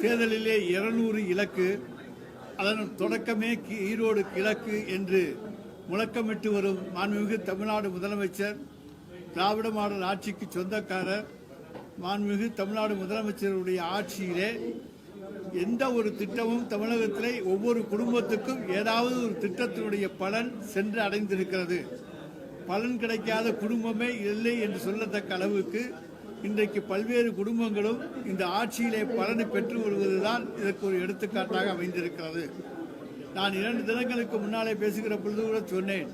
தேர்தலிலே 200 இலக்கு, அதன் தொடக்கமே ஈரோடு கிழக்கு என்று முழக்கமிட்டு வரும் மாண்புமிகு தமிழ்நாடு முதலமைச்சர், திராவிட மாடல் ஆட்சிக்கு சொந்தக்காரர், மாண்புமிகு தமிழ்நாடு முதலமைச்சருடைய ஆட்சியிலே எந்த ஒரு திட்டமும் தமிழகத்திலே ஒவ்வொரு குடும்பத்துக்கும் ஏதாவது ஒரு திட்டத்தினுடைய பலன் சென்று அடைந்திருக்கிறது. பலன் கிடைக்காத குடும்பமே இல்லை என்று சொல்லத்தக்க அளவுக்கு இன்றைக்கு பல்வேறு குடும்பங்களும் இந்த ஆட்சியிலே பலனை பெற்று வருவதுதான் இதற்கு ஒரு எடுத்துக்காட்டாக அமைந்திருக்கிறது. நான் 2 தினங்களுக்கு முன்னாலே பேசுகிற பொழுது கூட சொன்னேன்,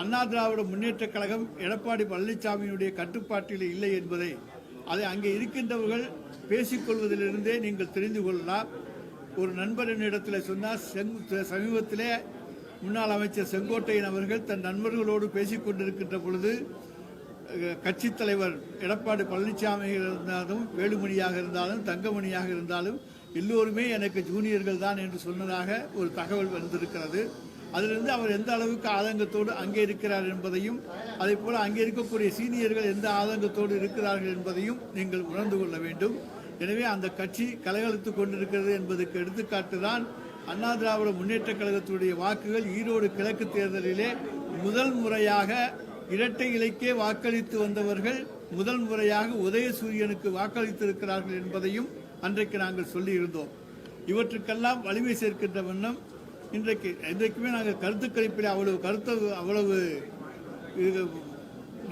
அண்ணா திராவிட முன்னேற்றக் கழகம் எடப்பாடி பழனிசாமியினுடைய கட்டுப்பாட்டில் இல்லை என்பதை. அதை அங்கே இருக்கின்றவர்கள் பேசிக்கொள்வதிலிருந்தே நீங்கள் தெரிந்து கொள்ளலாம். ஒரு நண்பர் என்னிடத்தில் சொன்னார், சமீபத்திலே முன்னாள் அமைச்சர் செங்கோட்டையன் அவர்கள் தன் நண்பர்களோடு பேசிக் கொண்டிருக்கின்ற பொழுது கட்சித் தலைவர் எடப்பாடி பழனிசாமி இருந்தாலும், வேலுமணியாக இருந்தாலும், தங்கமணியாக இருந்தாலும் எல்லோருமே எனக்கு ஜூனியர்கள் தான் என்று சொன்னதாக ஒரு தகவல் வந்திருக்கிறது. அதிலிருந்து அவர் எந்த அளவுக்கு ஆதங்கத்தோடு அங்கே இருக்கிறார் என்பதையும், அதே போல அங்கே இருக்கக்கூடிய சீனியர்கள் எந்த ஆதங்கத்தோடு இருக்கிறார்கள் என்பதையும் நீங்கள் உணர்ந்து கொள்ள வேண்டும். எனவே அந்த கட்சி கலகலத்துக் கொண்டிருக்கிறது என்பதற்கு எடுத்துக்காட்டு தான் அண்ணா திராவிட முன்னேற்றக் கழகத்துடைய வாக்குகள் ஈரோடு கிழக்கு தேர்தலிலே முதல் முறையாக இரட்டை இலைக்கே வாக்களித்து வந்தவர்கள் முதல் முறையாக உதயசூரியனுக்கு வாக்களித்திருக்கிறார்கள் என்பதையும் அன்றைக்கு நாங்கள் சொல்லியிருந்தோம். இவற்றுக்கெல்லாம் வலிமை சேர்க்கின்ற வண்ணம் இன்றைக்குமே நாங்கள் கருத்து கணிப்பில் அவ்வளவு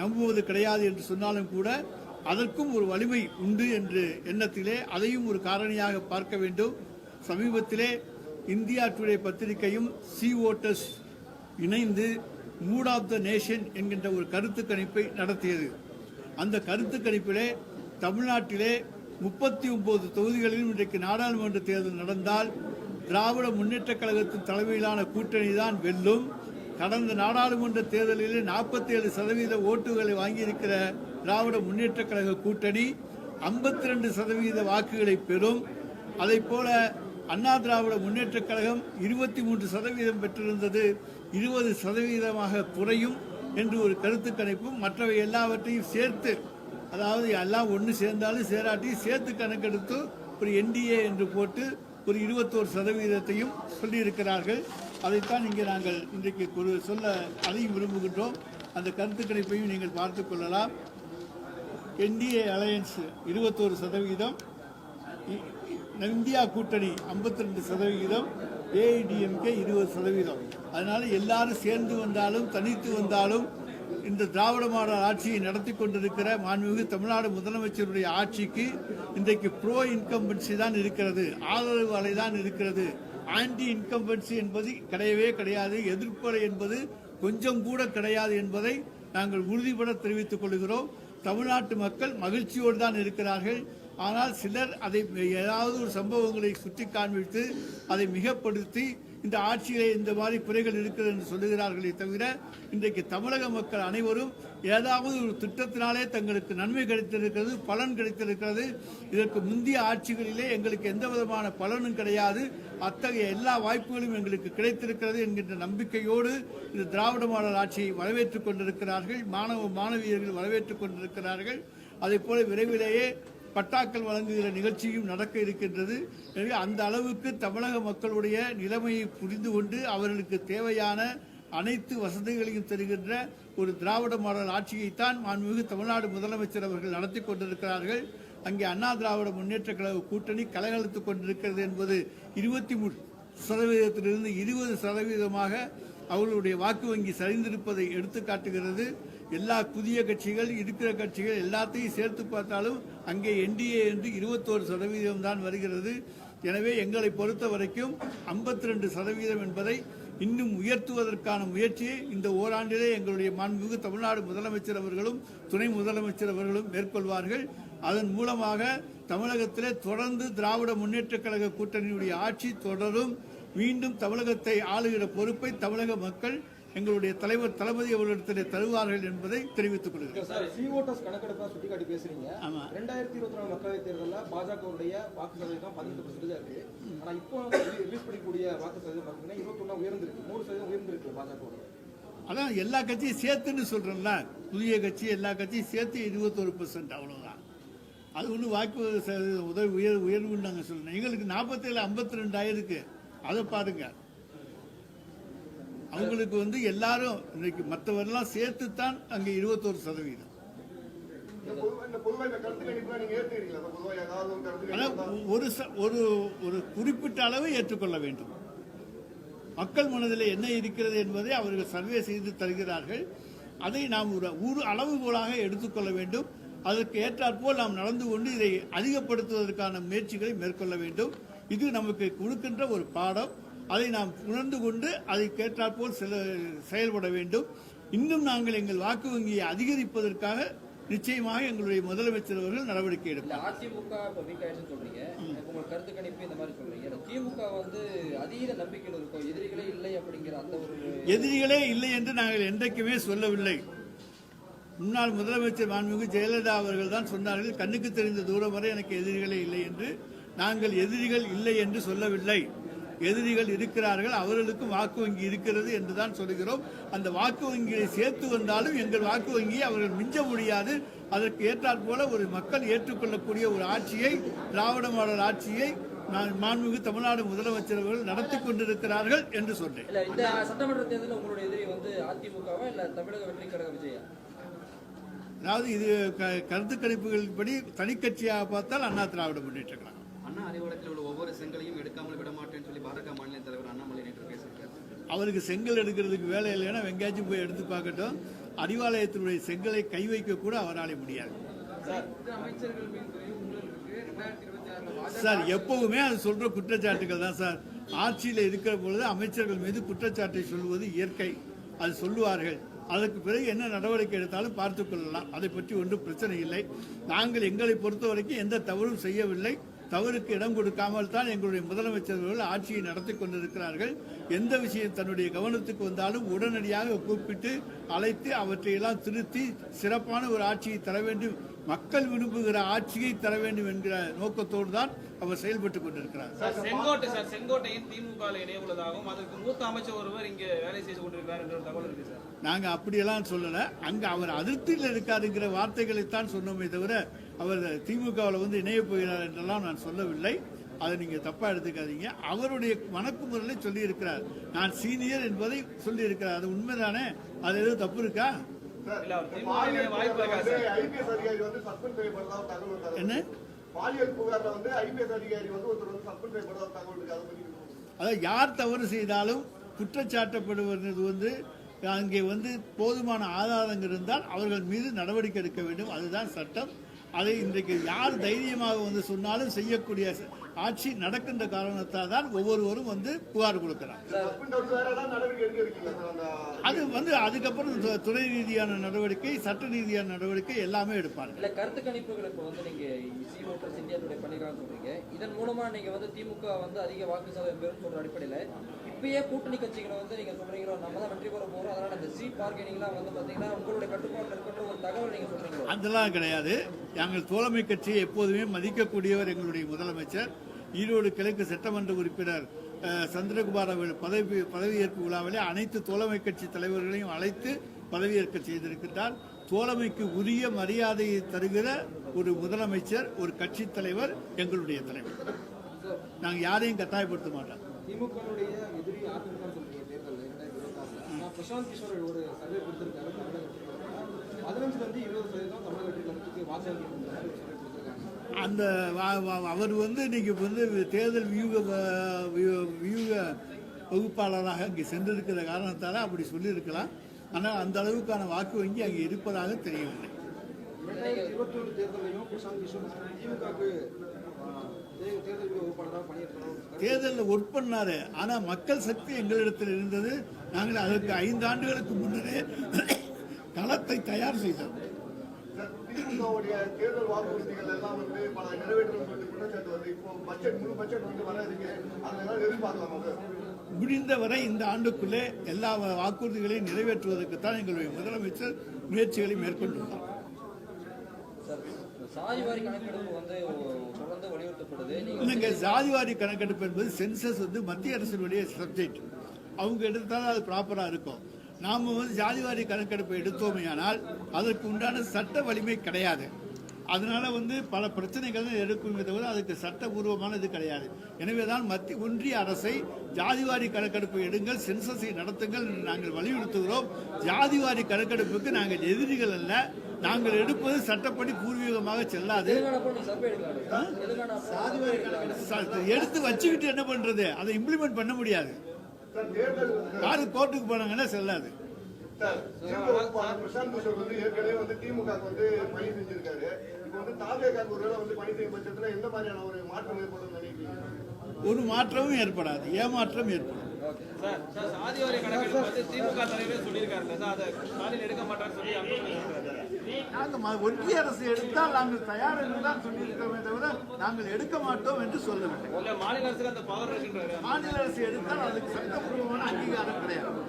நம்புவது கிடையாது என்று சொன்னாலும் கூட அதற்கும் ஒரு வலிமை உண்டு என்று எண்ணத்திலே அதையும் ஒரு காரணியாக பார்க்க வேண்டும். சமீபத்திலே இந்தியா டுடே பத்திரிகையும் சி ஓட்டர்ஸ் இணைந்து மூட் ஆஃப் த நேஷன் என்கின்ற ஒரு கருத்து கணிப்பை நடத்தியது. அந்த கருத்து கணிப்பிலே தமிழ்நாட்டிலே 39 தொகுதிகளிலும் இன்றைக்கு நாடாளுமன்ற தேர்தல் நடந்தால் திராவிட முன்னேற்றக் கழகத்தின் தலைமையிலான கூட்டணி தான் வெல்லும். கடந்த நாடாளுமன்ற தேர்தலிலே 47% ஓட்டுகளை வாங்கியிருக்கிற திராவிட முன்னேற்றக் கழக கூட்டணி 52% வாக்குகளை பெறும். அதை போல அண்ணா திராவிட முன்னேற்றக் கழகம் 23% பெற்றிருந்தது 20% குறையும் என்று ஒரு கருத்து கணிப்பும் மற்றவை எல்லாவற்றையும் சேர்த்து, அதாவது எல்லாம் ஒன்று சேர்ந்தாலும் சேராட்டியும் சேர்த்து கணக்கெடுத்து ஒரு என்டிஏ என்று போட்டு ஒரு 21% சொல்லியிருக்கிறார்கள். அதைத்தான் இங்கே நாங்கள் இன்றைக்கு சொல்ல அதையும் விரும்புகின்றோம். அந்த கருத்து கணிப்பையும் நீங்கள் பார்த்து கொள்ளலாம். என்டிஏ அலையன்ஸ் 21%, இந்தியா கூட்டணி 52%, ஏஐடிஎம்கே 20%. அதனால எல்லாரும் சேர்ந்து வந்தாலும் தனித்து வந்தாலும் இந்த திராவிட மாடல் ஆட்சியை நடத்தி கொண்டிருக்கிற மாண்புமிகு தமிழ்நாடு முதலமைச்சருடைய ஆட்சிக்கு இன்றைக்கு ப்ரோ இன்கம்பன்சி தான் இருக்கிறது, ஆதரவு அலை தான் இருக்கிறது. ஆன்டி இன்கம்பன்சி என்பது கிடையவே கிடையாது, எதிர்ப்பலை என்பது கொஞ்சம் கூட கிடையாது என்பதை நாங்கள் உறுதிபட தெரிவித்துக் கொள்கிறோம். தமிழ்நாட்டு மக்கள் மகிழ்ச்சியோடு தான் இருக்கிறார்கள். ஆனால் சிலர் அதை ஏதாவது ஒரு சம்பவங்களை சுட்டி காண்பித்து அதை மிகப்படுத்தி இந்த ஆட்சியிலே இந்த மாதிரி குறைகள் இருக்கிறது என்று சொல்லுகிறார்களே தவிர, இன்றைக்கு தமிழக மக்கள் அனைவரும் ஏதாவது ஒரு திட்டத்தினாலே தங்களுக்கு நன்மை கிடைத்திருக்கிறது, பலன் கிடைத்திருக்கிறது. இதற்கு முந்தைய ஆட்சிகளிலே எங்களுக்கு எந்த விதமான பலனும் கிடையாது, அத்தகைய எல்லா வாய்ப்புகளும் எங்களுக்கு கிடைத்திருக்கிறது என்கின்ற நம்பிக்கையோடு இந்த திராவிட மாடல் ஆட்சியை வரவேற்றுக் கொண்டிருக்கிறார்கள். மாணவியர்கள் வரவேற்றுக் கொண்டிருக்கிறார்கள். அதே போல விரைவிலேயே பட்டாக்கள் வழங்குகிற நிகழ்ச்சியும் நடக்க இருக்கின்றது. எனவே அந்த அளவுக்கு தமிழக மக்களுடைய நிலைமையை புரிந்து கொண்டு அவர்களுக்கு தேவையான அனைத்து வசதிகளையும் தருகின்ற ஒரு திராவிட மாடல் ஆட்சியைத்தான் மாண்புமிகு தமிழ்நாடு முதலமைச்சர் அவர்கள் நடத்தி கொண்டிருக்கிறார்கள். அங்கே அண்ணா திராவிட முன்னேற்றக் கழக கூட்டணி கலகலத்துக் கொண்டிருக்கிறது என்பது 23%லிருந்து 20% அவர்களுடைய வாக்கு வங்கி சரிந்திருப்பதை எடுத்து காட்டுகிறது. எல்லா புதிய கட்சிகள் இருக்கிற கட்சிகள் எல்லாத்தையும் சேர்த்து பார்த்தாலும் அங்கே என்டிஏ என்று 21% தான் வருகிறது. எனவே எங்களை பொறுத்த வரைக்கும் 52% என்பதை இன்னும் உயர்த்துவதற்கான முயற்சியை இந்த ஓராண்டிலே எங்களுடைய மாண்புமிகு தமிழ்நாடு முதலமைச்சர் அவர்களும் துணை முதலமைச்சர் அவர்களும் மேற்கொள்வார்கள். அதன் மூலமாக தமிழகத்திலே தொடர்ந்து திராவிட முன்னேற்றக் கழக கூட்டணியுடைய ஆட்சி தொடரும். மீண்டும் தமிழகத்தை ஆளுகிற பொறுப்பை தமிழக மக்கள் எங்களுடைய தலைவர் தளபதி அவர்களிடத்திலே தருவார்கள் என்பதை தெரிவித்துக் கொள்கிறேன். 2024 மக்களவைத் தேர்தலில் பாஜகவுடைய வாக்கு சதவீதம் 18% இருக்கு. ஆனா இப்போ ரிலீஸ் பண்ணக்கூடிய வாக்கு சதவீதம் பார்த்தீங்கன்னா 21 உயர்ந்திருக்கு, 3% உயர்ந்திருக்கு பாஜக. அதான் எல்லா கட்சியும் சேர்த்துன்னு சொல்றேன்ல, புதிய கட்சி எல்லா கட்சியும் சேர்த்து 21%, அவ்வளவுதான். அது ஒன்றும் வாக்கு உயர்வுன்னு நாங்கள் சொல்லணும். எங்களுக்கு 47 52 ஆயிருக்கு. அதை பாருங்க. அவங்களுக்கு வந்து எல்லாரும் இன்னைக்கு மற்றவரெல்லாம் சேர்த்துத்தான் அங்கே 21%. ஒரு குறிப்பிட்ட அளவை ஏற்றுக்கொள்ள வேண்டும். மக்கள் மனதில் என்ன இருக்கிறது என்பதை அவர்கள் சர்வே செய்து தருகிறார்கள். அதை நாம் ஒரு அளவுகோலாக எடுத்துக்கொள்ள வேண்டும். அதற்கு ஏற்றாற்போல் நாம் நடந்து கொண்டு இதை அதிகப்படுத்துவதற்கான முயற்சிகளை மேற்கொள்ள வேண்டும். இது நமக்கு கொடுக்கின்ற ஒரு பாடம். அதை நாம் உணர்ந்து கொண்டு அதற்கேற்றாற்போல் செயல்பட வேண்டும். இன்னும் நாங்கள் எங்கள் வாக்கு வங்கியை அதிகரிப்பதற்காக நிச்சயமாக எங்களுடைய முதலமைச்சர் அவர்கள் நடவடிக்கை எடுப்பார். அதிமுக சொல்றீங்க, உங்களுக்கு கருத்து கணிப்பு இந்த மாதிரி சொல்றீங்க. திமுக வந்து அதீத நம்பிக்கையில் இருக்கும், எதிரிகளே இல்லை அப்படிங்கிற அந்த ஒரு எதிரிகளே இல்லை என்று நாங்கள் என்றைக்குமே சொல்லவில்லை. முன்னாள் முதலமைச்சர் மாண்புமிகு ஜெயலலிதா அவர்கள் தான் சொன்னார்கள், கண்ணுக்கு தெரிந்த தூரம் வரை எனக்கு எதிரிகளே இல்லை என்று. நாங்கள் எதிரிகள் இல்லை என்று சொல்லவில்லை. எதிரிகள் இருக்கிறார்கள், அவர்களுக்கும் வாக்கு வங்கி இருக்கிறது என்றுதான் சொல்கிறோம். அந்த வாக்கு வங்கியை சேர்த்து வந்தாலும் எங்கள் வாக்கு வங்கியை அவர்கள் மிஞ்ச முடியாது. அதற்கு ஏற்றாற் போல ஒரு மக்கள் ஏற்றுக்கொள்ளக்கூடிய ஒரு ஆட்சியை, திராவிட மாடல் ஆட்சியை மாண்புமிகு தமிழ்நாடு முதலமைச்சர் அவர்கள் நடத்தி கொண்டிருக்கிறார்கள் என்று சொன்னேன். இந்த சட்டமன்ற தேர்தலில் உங்களுடைய எதிரி வந்து அதிமுகவா இல்ல தமிழக வெற்றி கழக விஜயா? அதாவது இது கருத்து கணிப்புகளின்படி தனிக்கட்சியாக பார்த்தால் அண்ணா திராவிட முன்னேற்ற கழகம். அண்ணா அறிவாலயத்தில் உள்ள ஒவ்வொரு செங்கலையும் எடுக்காமல் விட மாட்டேன்னு சொல்லி பாஜக மாநில தலைவர் அண்ணாமலை நேற்று பேசியிருக்காரு. அவருக்கு செங்கல் எடுக்கிறதுக்கு வேலை இல்லைன்னா வெங்காயம் போய் எடுத்து பார்க்கட்டும். அறிவாலயத்தினுடைய செங்கலை கை வைக்க கூட அவரால் முடியாது. சார் எப்பவுமே அது சொல்ற குற்றச்சாட்டுகள் தான் சார். ஆட்சியில் இருக்கிற பொழுது அமைச்சர்கள் மீது குற்றச்சாட்டை சொல்வது இயற்கை. அது சொல்லுவார்கள். அதற்கு பிறகு என்ன நடவடிக்கை எடுத்தாலும் பார்த்துக் கொள்ளலாம். அதை பற்றி ஒன்றும் பிரச்சனை இல்லை. நாங்கள் எங்களை பொறுத்தவரைக்கும் எந்த தவறும் செய்யவில்லை. தவறுக்கு இடம் கொடுக்காமல் தான் எங்களுடைய முதலமைச்சர்கள் ஆட்சியை நடத்தி கொண்டிருக்கிறார்கள். எந்த விஷயம் தன்னுடைய கவனத்துக்கு வந்தாலும் உடனடியாக கூப்பிட்டு அழைத்து அவற்றையெல்லாம் திருத்தி சிறப்பான ஒரு ஆட்சியை தர வேண்டும், மக்கள் விரும்புகிற ஆட்சியை தர வேண்டும் என்கிற நோக்கத்தோடு தான் அவர் செயல்பட்டுக் கொண்டிருக்கிறார். செங்கோட்டையின் திமுக இணைய உள்ளதாகவும் அதற்கு மூத்த அமைச்சர் ஒருவர் இங்கே வேலை செய்து கொண்டிருக்கிறார் என்ற தகவல் இருக்கு சார். நாங்க அப்படியெல்லாம் சொல்லல. அங்க அவர் அதிருப்தியில் இருக்காருங்கிற வார்த்தைகளைத்தான் சொன்னோமே தவிர அவர் திமுகவில் வந்து இணைய போகிறார் என்றெல்லாம் நான் சொல்லவில்லை. அதை நீங்க தப்பா எடுத்துக்காதீங்க. அவருடைய வணக்குமுறையில சொல்லி இருக்கிறார், நான் சீனியர் என்பதை சொல்லி இருக்கிறார். அது உண்மைதானே? அது எதுவும் தப்பு இருக்கா? என்ன அதாவது யார் தவறு செய்தாலும் குற்றச்சாட்டப்படுவது வந்து அங்கே வந்து போதுமான ஆதாரங்கள் இருந்தால் அவர்கள் மீது நடவடிக்கை எடுக்க வேண்டும். அதுதான் சட்டம். அதை இன்றைக்கு யார் தைரியமாக வந்து சொன்னாலும் செய்யக்கூடிய ஆட்சி நடக்கின்ற காரணத்தால் தான் ஒவ்வொருவரும் வந்து புகார் கொடுக்கிறார். அது வந்து அதுக்கப்புறம் துறை ரீதியான நடவடிக்கை, சட்ட ரீதியான நடவடிக்கை எல்லாமே எடுப்பாங்க. இல்ல கருத்து கணிப்புகளுக்கு வந்து நீங்க இந்தியா டுடே பண்ணிக்கலாம் சொல்றீங்க. இதன் மூலமா நீங்க வந்து திமுக வந்து அதிக வாக்கு சதவீதம் பெறும் சொல்ற அடிப்படையில இப்பயே கூட்டணி கட்சிகளை வந்து நீங்க சொல்றீங்களோ நம்ம தான் வெற்றி பெற போறோம், அதனால அந்த சீட் பார்கெனிங்லாம் வந்து பாத்தீங்கன்னா உங்களுடைய கட்டுப்பாட்டில் இருக்கின்ற ஒரு தகவல் நீங்க சொல்றீங்களோ? அதெல்லாம் கிடையாது. நாங்கள் தோழமை கட்சியை எப்போதுமே மதிக்கக்கூடியவர் எங்களுடைய முதலமைச்சர். ஈரோடு கிழக்கு சட்டமன்ற உறுப்பினர் சந்திரகுமார் அவர்கள் பதவியேற்பு விழாவிலே அனைத்து தோழமை கட்சி தலைவர்களையும் அழைத்து பதவியேற்க செய்திருக்கிறார். தோழமைக்கு உரிய மரியாதையை தருகிற ஒரு முதலமைச்சர், ஒரு கட்சி தலைவர் எங்களுடைய தலைவர். நாங்கள் யாரையும் கட்டாயப்படுத்த மாட்டோம். திமுகவுடைய எதிரி அதிமுக சொல்றீங்க தேர்தலில் 2026 பிரசாந்த் கிஷோர் ஒரு சர்வே கொடுத்திருக்காரு. 15% 20% தமிழக வெற்றி வாக்கு கொடுத்திருக்காங்க. அந்த அவர் வந்து இன்னைக்கு வந்து தேர்தல் வியூக வகுப்பாளராக அங்கே சென்றிருக்கிற காரணத்தால் அப்படி சொல்லியிருக்கலாம். ஆனால் அந்த அளவுக்கான வாக்கு வங்கி அங்கே இருப்பதாக தெரியவில்லை. 2021 தேர்தலையும் பிரசாந்த் கிஷோர் திமுகவுக்கு தேர்தலில் ஒர்க் பண்ணாரு. ஆனா மக்கள் சக்தி எங்களிடத்தில் இருந்தது. நாங்கள் அதற்கு 5 ஆண்டுகளுக்கு முன்னரே களத்தை தயார் செய்தோம். தேர்தல் வாக்குறுதிகள் எல்லாம் வந்து பல நிறைவேற்றம் குற்றச்சாட்டு வந்து இப்போ முழு பட்ஜெட் வந்து வர இருக்கு. அதனால எதிர்பார்க்கலாமா? முடிந்தவரை இந்த ஆண்டுக்குள்ளே எல்லா வாக்குறுதிகளையும் நிறைவேற்றுவதற்குத்தான் எங்களுடைய முதலமைச்சர் முயற்சிகளை மேற்கொண்டுள்ளார். சாதிவாரி கணக்கெடுப்பு வந்து தொடர்ந்து வலியுறுத்தப்படுது. இல்லைங்க, சாதிவாரி கணக்கெடுப்பு என்பது சென்சஸ் வந்து மத்திய அரசினுடைய சப்ஜெக்ட். அவங்க எடுத்தாலும் அது ப்ராப்பராக இருக்கும். நாம் வந்து ஜாதிவாரி கணக்கெடுப்பை எடுத்தோமையானால் அதற்கு உண்டான சட்ட வலிமை கிடையாது. அதனால பல பிரச்சனைகள் எடுக்குமே தவிர அதுக்கு சட்டபூர்வமான இது கிடையாது. எனவேதான் மத்திய ஒன்றிய அரசை ஜாதிவாரி கணக்கெடுப்பு எடுங்கள், சென்சஸை நடத்துங்கள் என்று நாங்கள் வலியுறுத்துகிறோம். ஜாதிவாரி கணக்கெடுப்புக்கு நாங்கள் எதிரிகள் அல்ல. நாங்கள் எடுப்பது சட்டப்படி பூர்வீகமாக செல்லாது. எடுத்து வச்சுக்கிட்டு என்ன பண்றது? அதை இம்ப்ளிமெண்ட் பண்ண முடியாது. யாரு கோர்ட்டுக்கு போனாங்கன்னா செல்லாது. பிரசாந்த் கிஷோர் ஏற்கனவே திமுக பணி செஞ்சிருக்காரு. இப்ப தாவேகாக்கு ஒருவேளை பணி செய்யும் பட்சத்துல எந்த மாதிரியான ஒரு மாற்றம் ஏற்படும் நினைக்கிறீங்க? ஒரு மாற்றமும் ஏற்படாது, ஏமாற்றம் ஏற்படும். சார் சாதிவாரி கணக்கெடுப்பு திமுக தலைவரே சொல்லியிருக்காருல்ல சார், அதை ஸ்டாலின் எடுக்க மாட்டான்னு சொல்லி நாங்கள் ஒன்றிய அரசு எடுத்தால் நாங்கள் தயார் என்று தான் சொல்லியிருக்கிறோமே தவிர நாங்கள் எடுக்க மாட்டோம் என்று சொல்லவில்லை. மாநில அரசுக்கு அந்த பவர் இருக்குன்றாரு. மாநில அரசு எடுத்தால் அதுக்கு சட்டப்பூர்வமான அங்கீகாரம் கிடையாது.